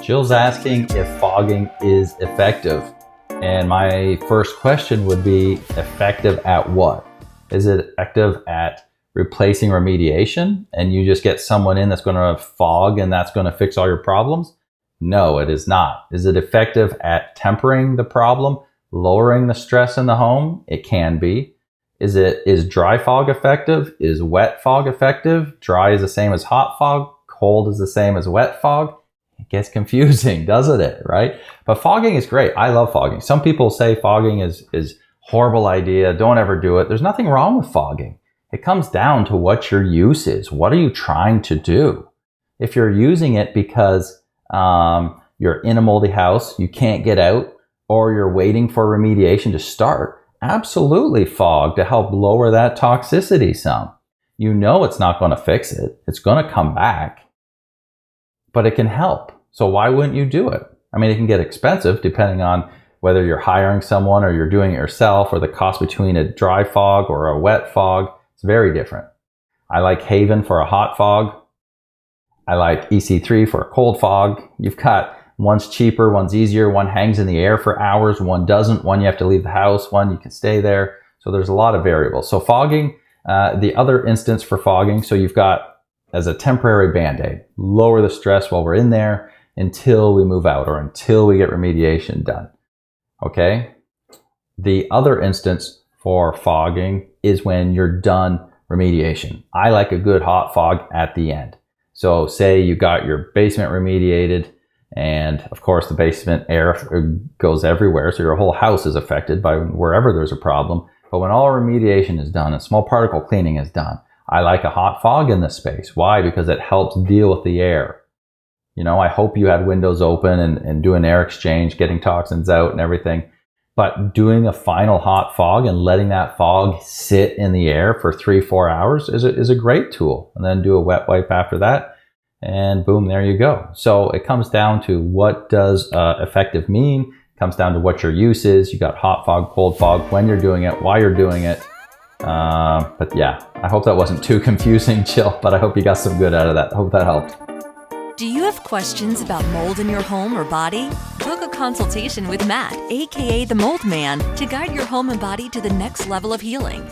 Jill's asking if fogging is effective. And my first question would be, effective at what? Is it effective at replacing remediation and you just get someone in that's going to fog and that's going to fix all your problems? No, it is not. Is it effective at tempering the problem, lowering the stress in the home? It can be. Is dry fog effective? Is wet fog effective? Dry is the same as hot fog. Cold is the same as wet fog. It gets confusing, doesn't it? Right? But fogging is great. I love fogging. Some people say fogging is horrible idea. Don't ever do it. There's nothing wrong with fogging. It comes down to what your use is. What are you trying to do? If you're using it because you're in a moldy house, you can't get out, or you're waiting for remediation to start, absolutely fog to help lower that toxicity some. You know it's not going to fix it. It's going to come back, but it can help. So why wouldn't you do it? I mean, it can get expensive depending on whether you're hiring someone or you're doing it yourself, or the cost between a dry fog or a wet fog. It's very different. I like Haven for a hot fog. I like EC3 for a cold fog. You've got one's cheaper, one's easier, one hangs in the air for hours, one doesn't, one you have to leave the house, one you can stay there. So there's a lot of variables. So fogging, the other instance for fogging, so you've got as a temporary band-aid, lower the stress while we're in there until we move out or until we get remediation done. Okay? The other instance for fogging is when you're done remediation. I like a good hot fog at the end. So say you got your basement remediated, and of course the basement air goes everywhere, so your whole house is affected by wherever there's a problem. But when all remediation is done and small particle cleaning is done, I like a hot fog in this space. Why? Because it helps deal with the air. You know, I hope you had windows open and do an air exchange, getting toxins out and everything. But doing a final hot fog and letting that fog sit in the air for 3-4 hours is a great tool. And then do a wet wipe after that, and boom, there you go. So it comes down to, what does effective mean? It comes down to what your use is. You got hot fog, cold fog, when you're doing it, why you're doing it. But yeah, I hope that wasn't too confusing, Jill, but I hope you got some good out of that. I hope that helped. Do you have questions about mold in your home or body? Book a consultation with Matt, aka the Mold Man, to guide your home and body to the next level of healing.